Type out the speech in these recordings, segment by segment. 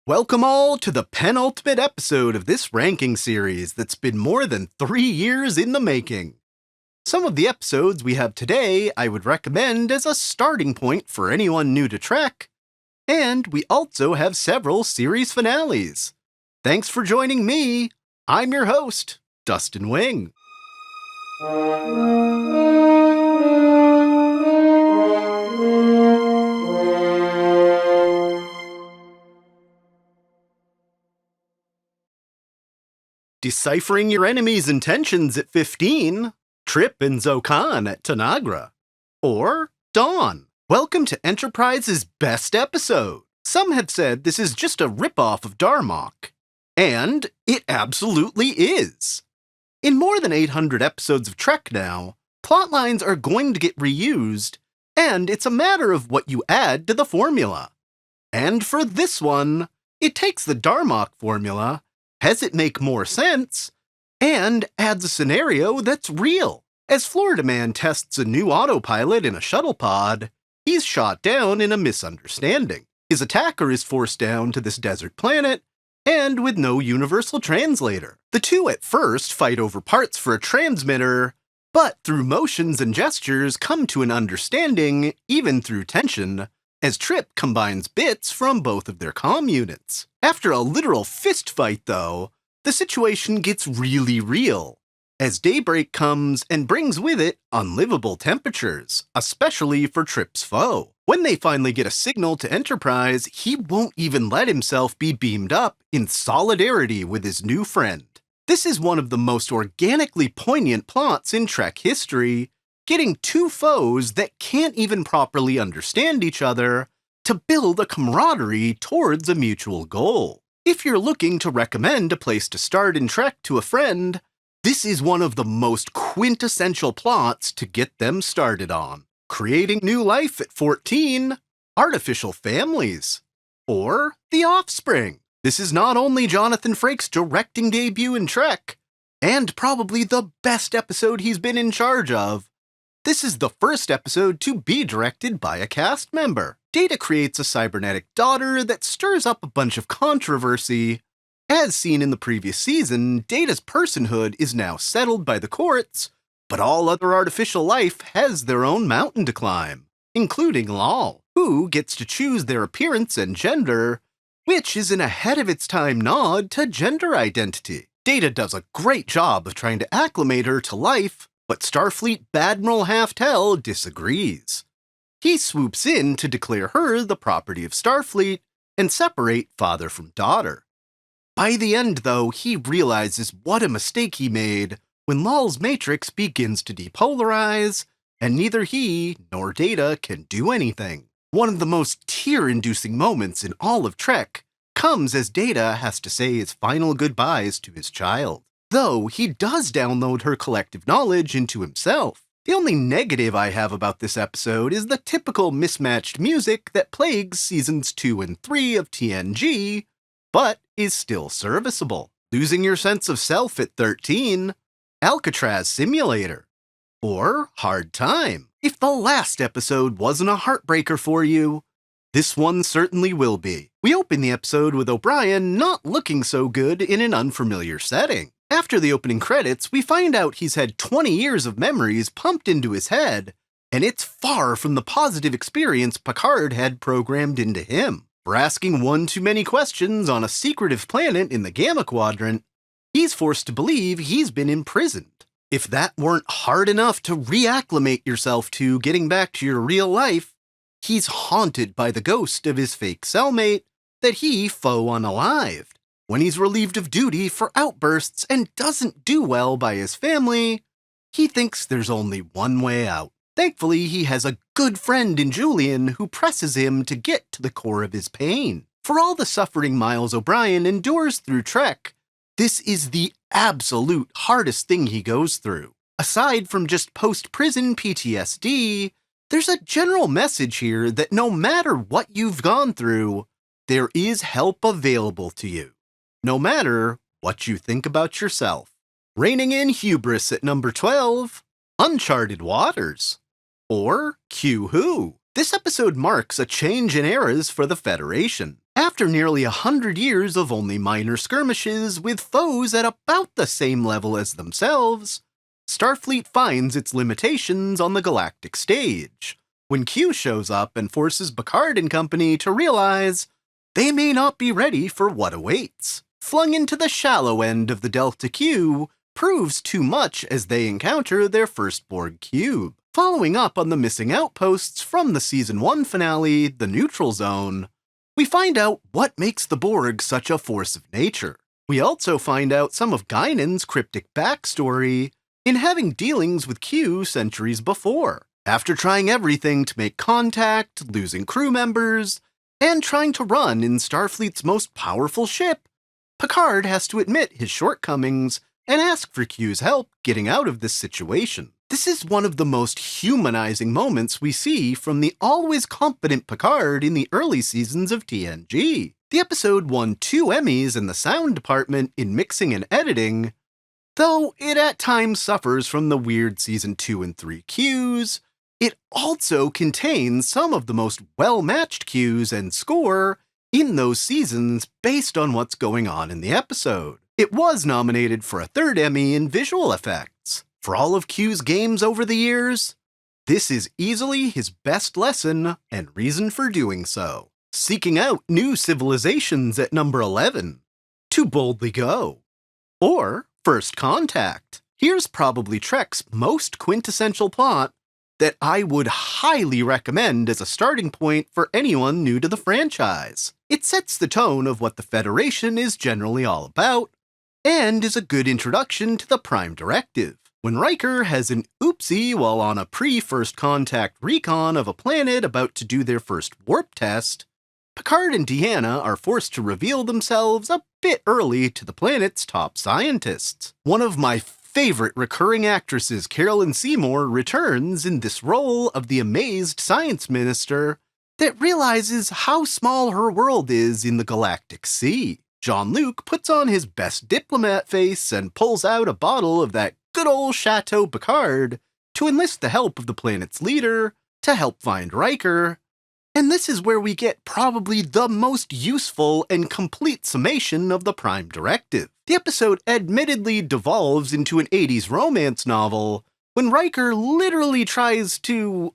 Welcome all to the penultimate episode of this ranking series that's been more than 3 years in the making. Some of the episodes we have today I would recommend as a starting point for anyone new to Trek, and we also have several series finales. Thanks for joining me. I'm your host, Dustin Wing. Deciphering your enemy's intentions at 15, Trip and Zokan at Tanagra. Or Dawn. Welcome to Enterprise's best episode. Some have said this is just a ripoff of Darmok. And it absolutely is. In more than 800 episodes of Trek now, plotlines are going to get reused, and it's a matter of what you add to the formula. And for this one, it takes the Darmok formula, has it make more sense, and adds a scenario that's real. As Florida Man tests a new autopilot in a shuttle pod, he's shot down in a misunderstanding. His attacker is forced down to this desert planet, and with no universal translator. The two at first fight over parts for a transmitter, but through motions and gestures come to an understanding, even through tension, as Trip combines bits from both of their comm units. After a literal fist fight, though, the situation gets really real, as daybreak comes and brings with it unlivable temperatures, especially for Trip's foe. When they finally get a signal to Enterprise, he won't even let himself be beamed up in solidarity with his new friend. This is one of the most organically poignant plots in Trek history, getting two foes that can't even properly understand each other to build a camaraderie towards a mutual goal. If you're looking to recommend a place to start in Trek to a friend, this is one of the most quintessential plots to get them started on. Creating new life at 14, artificial families, or The Offspring. This is not only Jonathan Frakes' directing debut in Trek, and probably the best episode he's been in charge of. This is the first episode to be directed by a cast member. Data creates a cybernetic daughter that stirs up a bunch of controversy. As seen in the previous season, Data's personhood is now settled by the courts, but all other artificial life has their own mountain to climb, including Lal, who gets to choose their appearance and gender, which is an ahead-of-its-time nod to gender identity. Data does a great job of trying to acclimate her to life, but Starfleet Admiral Haftel disagrees. He swoops in to declare her the property of Starfleet and separate father from daughter. By the end, though, he realizes what a mistake he made when Lal's matrix begins to depolarize, and neither he nor Data can do anything. One of the most tear-inducing moments in all of Trek comes as Data has to say his final goodbyes to his child, though he does download her collective knowledge into himself. The only negative I have about this episode is the typical mismatched music that plagues seasons 2 and 3 of TNG, but is still serviceable. Losing your sense of self at 13, Alcatraz Simulator, or Hard Time. If the last episode wasn't a heartbreaker for you, this one certainly will be. We open the episode with O'Brien not looking so good in an unfamiliar setting. After the opening credits, we find out he's had 20 years of memories pumped into his head, and it's far from the positive experience Picard had programmed into him. For asking one too many questions on a secretive planet in the Gamma Quadrant, he's forced to believe he's been imprisoned. If that weren't hard enough to reacclimate yourself to getting back to your real life, he's haunted by the ghost of his fake cellmate that he foe unalived. When he's relieved of duty for outbursts and doesn't do well by his family, he thinks there's only one way out. Thankfully, he has a good friend in Julian who presses him to get to the core of his pain. For all the suffering Miles O'Brien endures through Trek, this is the absolute hardest thing he goes through. Aside from just post-prison PTSD, there's a general message here that no matter what you've gone through, there is help available to you, no matter what you think about yourself. Reining in hubris at number 12, Uncharted Waters, or Q Who. This episode marks a change in eras for the Federation. After nearly 100 years of only minor skirmishes with foes at about the same level as themselves, Starfleet finds its limitations on the galactic stage, when Q shows up and forces Picard and company to realize they may not be ready for what awaits. Flung into the shallow end of the Delta Q proves too much as they encounter their first Borg cube. Following up on the missing outposts from the Season 1 finale, The Neutral Zone, we find out what makes the Borg such a force of nature. We also find out some of Guinan's cryptic backstory in having dealings with Q centuries before. After trying everything to make contact, losing crew members, and trying to run in Starfleet's most powerful ship, Picard has to admit his shortcomings and ask for Q's help getting out of this situation. This is one of the most humanizing moments we see from the always confident Picard in the early seasons of TNG. The episode won 2 Emmys in the sound department in mixing and editing, though it at times suffers from the weird Season 2 and 3 cues. It also contains some of the most well-matched cues and score in those seasons based on what's going on in the episode. It was nominated for a 3rd Emmy in visual effects. For all of Q's games over the years, this is easily his best lesson and reason for doing so. Seeking out new civilizations at number 11. To boldly go. Or First Contact. Here's probably Trek's most quintessential plot that I would highly recommend as a starting point for anyone new to the franchise. It sets the tone of what the Federation is generally all about, and is a good introduction to the Prime Directive. When Riker has an oopsie while on a pre-First Contact recon of a planet about to do their first warp test, Picard and Deanna are forced to reveal themselves a bit early to the planet's top scientists. One of my favorite recurring actresses, Carolyn Seymour, returns in this role of the amazed science minister that realizes how small her world is in the galactic sea. Jean-Luc puts on his best diplomat face and pulls out a bottle of that good old Chateau Picard to enlist the help of the planet's leader to help find Riker. And this is where we get probably the most useful and complete summation of the Prime Directive. The episode admittedly devolves into an 80s romance novel when Riker literally tries to,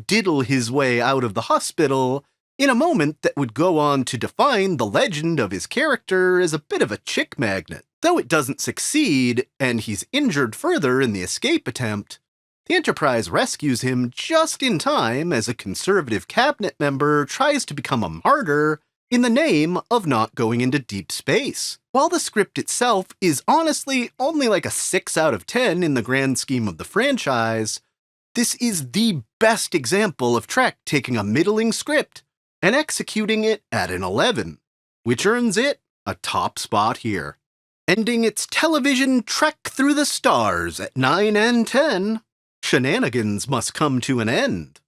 diddle his way out of the hospital in a moment that would go on to define the legend of his character as a bit of a chick magnet. Though it doesn't succeed, and he's injured further in the escape attempt, the Enterprise rescues him just in time as a conservative cabinet member tries to become a martyr in the name of not going into deep space. While the script itself is honestly only like a 6 out of 10 in the grand scheme of the franchise, this is the best example of Trek taking a middling script and executing it at an 11, which earns it a top spot here. Ending its television trek through the stars at 9 and 10, Shenanigans Must Come to an End.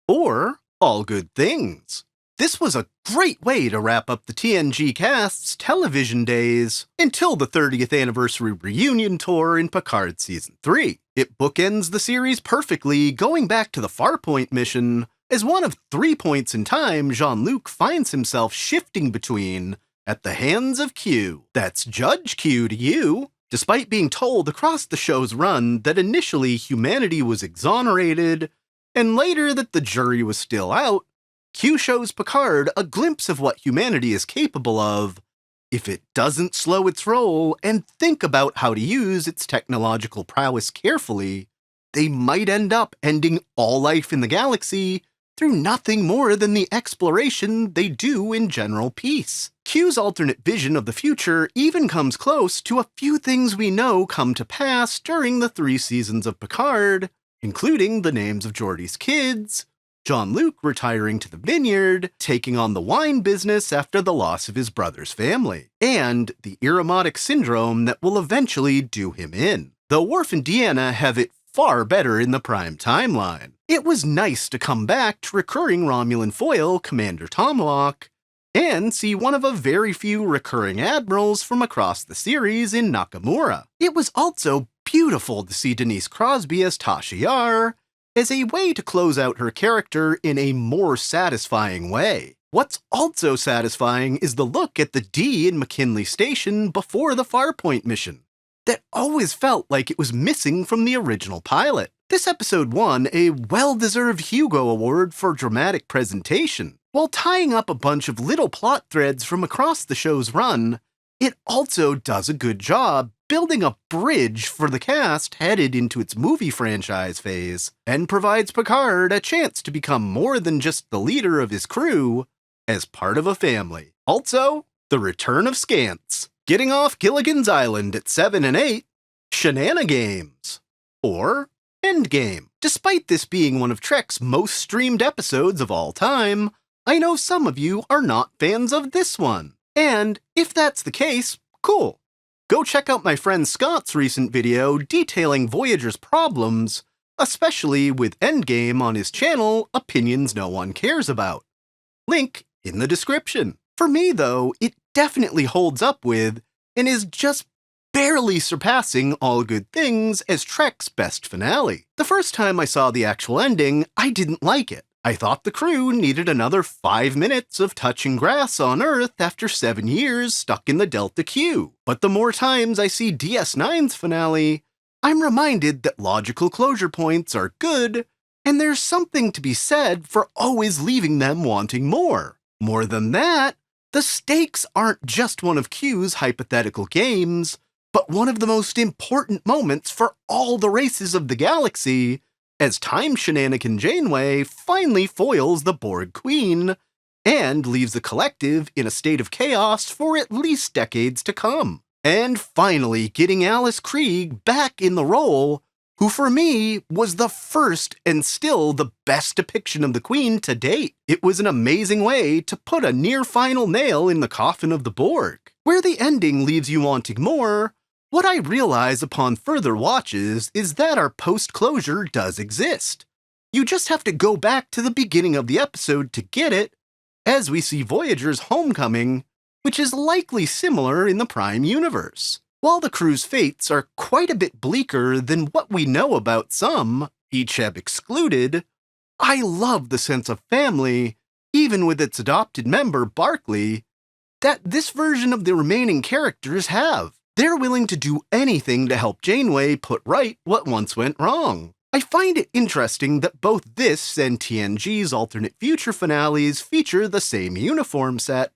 Or All Good Things. This was a great way to wrap up the TNG cast's television days until the 30th anniversary reunion tour in Picard Season 3. It bookends the series perfectly, going back to the Farpoint mission as one of 3 points in time Jean-Luc finds himself shifting between at the hands of Q. That's Judge Q to you. Despite being told across the show's run that initially humanity was exonerated, and later that the jury was still out, Q shows Picard a glimpse of what humanity is capable of if it doesn't slow its roll and think about how to use its technological prowess carefully. They might end up ending all life in the galaxy through nothing more than the exploration they do in general peace. Q's alternate vision of the future even comes close to a few things we know come to pass during the 3 seasons of Picard, including the names of Geordi's kids, Jean-Luc retiring to the vineyard, taking on the wine business after the loss of his brother's family, and the Irremotic syndrome that will eventually do him in. Though Worf and Deanna have it far better in the Prime timeline. It was nice to come back to recurring Romulan foil Commander Tomahawk, and see one of a very few recurring admirals from across the series in Nakamura. It was also beautiful to see Denise Crosby as Tasha Yar, as a way to close out her character in a more satisfying way. What's also satisfying is the look at the D in McKinley Station before the Farpoint mission. That always felt like it was missing from the original pilot. This episode won a well-deserved Hugo Award for dramatic presentation. While tying up a bunch of little plot threads from across the show's run, it also does a good job building a bridge for the cast headed into its movie franchise phase, and provides Picard a chance to become more than just the leader of his crew, as part of a family. Also, the return of Scants, getting off Gilligan's Island at 7 and 8, Shenanigans, or Endgame. Despite this being one of Trek's most streamed episodes of all time, I know some of you are not fans of this one. And if that's the case, cool. Go check out my friend Scott's recent video detailing Voyager's problems, especially with Endgame on his channel, Opinions No One Cares About. Link in the description. For me, though, it definitely holds up with, and is just barely surpassing All Good Things as Trek's best finale. The first time I saw the actual ending, I didn't like it. I thought the crew needed another 5 minutes of touching grass on Earth after 7 years stuck in the Delta Q. But the more times I see DS9's finale, I'm reminded that logical closure points are good, and there's something to be said for always leaving them wanting more. More than that, the stakes aren't just one of Q's hypothetical games, but one of the most important moments for all the races of the galaxy, as Time Shenanigan Janeway finally foils the Borg Queen, and leaves the collective in a state of chaos for at least decades to come. And finally getting Alice Krieg back in the role, who for me was the first and still the best depiction of the Queen to date. It was an amazing way to put a near-final nail in the coffin of the Borg. Where the ending leaves you wanting more, what I realize upon further watches is that our post-closure does exist. You just have to go back to the beginning of the episode to get it, as we see Voyager's homecoming, which is likely similar in the Prime universe. While the crew's fates are quite a bit bleaker than what we know about some, Icheb excluded, I love the sense of family, even with its adopted member, Barclay, that this version of the remaining characters have. They're willing to do anything to help Janeway put right what once went wrong. I find it interesting that both this and TNG's alternate future finales feature the same uniform set,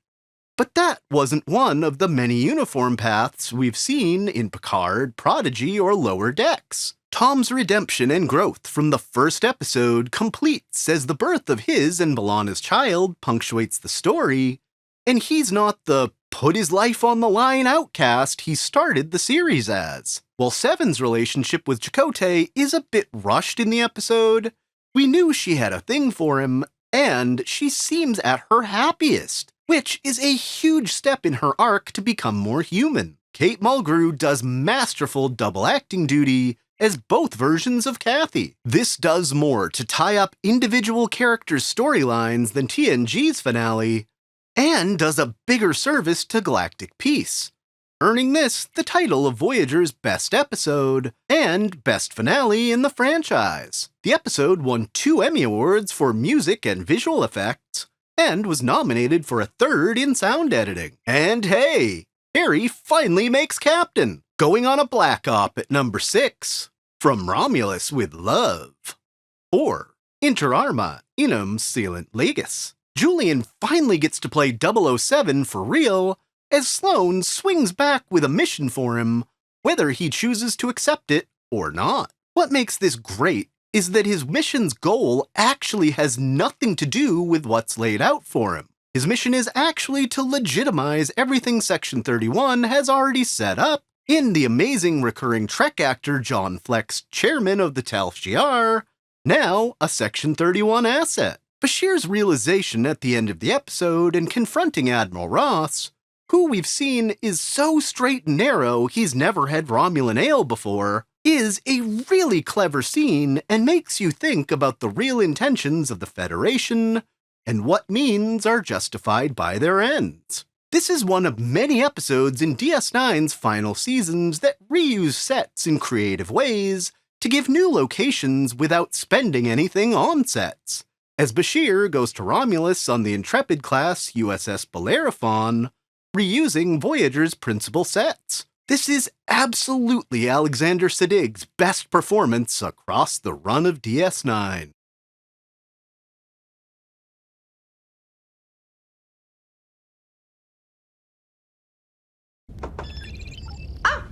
but that wasn't one of the many uniform paths we've seen in Picard, Prodigy, or Lower Decks. Tom's redemption and growth from the first episode completes as the birth of his and B'Elanna's child punctuates the story, and he's not the put his life on the line outcast he started the series as. While Seven's relationship with Chakotay is a bit rushed in the episode, we knew she had a thing for him, and she seems at her happiest, which is a huge step in her arc to become more human. Kate Mulgrew does masterful double acting duty as both versions of Kathy. This does more to tie up individual characters' storylines than TNG's finale, and does a bigger service to galactic peace, earning this the title of Voyager's best episode and best finale in the franchise. The episode won 2 Emmy Awards for music and visual effects, and was nominated for a 3rd in sound editing. And hey, Harry finally makes captain, going on a black op at number 6, From Romulus with Love, or Inter Arma Inum Sealant Legis. Julian finally gets to play 007 for real, as Sloane swings back with a mission for him, whether he chooses to accept it or not. What makes this great is that his mission's goal actually has nothing to do with what's laid out for him. His mission is actually to legitimize everything Section 31 has already set up in the amazing recurring Trek actor John Fleck's chairman of the Tal Shiar, now a Section 31 asset. Bashir's realization at the end of the episode and confronting Admiral Ross, who we've seen is so straight and narrow he's never had Romulan ale before, is a really clever scene and makes you think about the real intentions of the Federation and what means are justified by their ends. This is one of many episodes in DS9's final seasons that reuse sets in creative ways to give new locations without spending anything on sets. as Bashir goes to Romulus on the Intrepid-class USS Bellerophon, reusing Voyager's principal sets. This is absolutely Alexander Siddig's best performance across the run of DS9.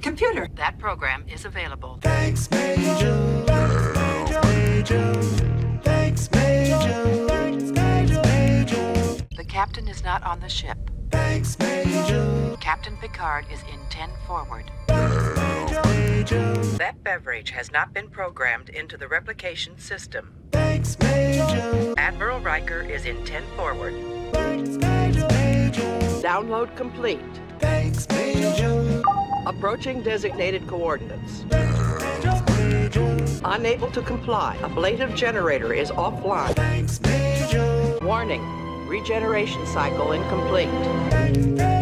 Computer, that program is available. Thanks, Major. Major. Thanks, Major. Major. The captain is not on the ship. Thanks, Major. Captain Picard is in 10 forward. Major. That beverage has not been programmed into the replication system. Thanks, Major. Admiral Riker is in 10 forward. Thanks, Major. Download complete. Thanks, Major. Approaching designated coordinates. Major. Unable to comply. Ablative generator is offline. Thanks, Major. Warning. Regeneration cycle incomplete.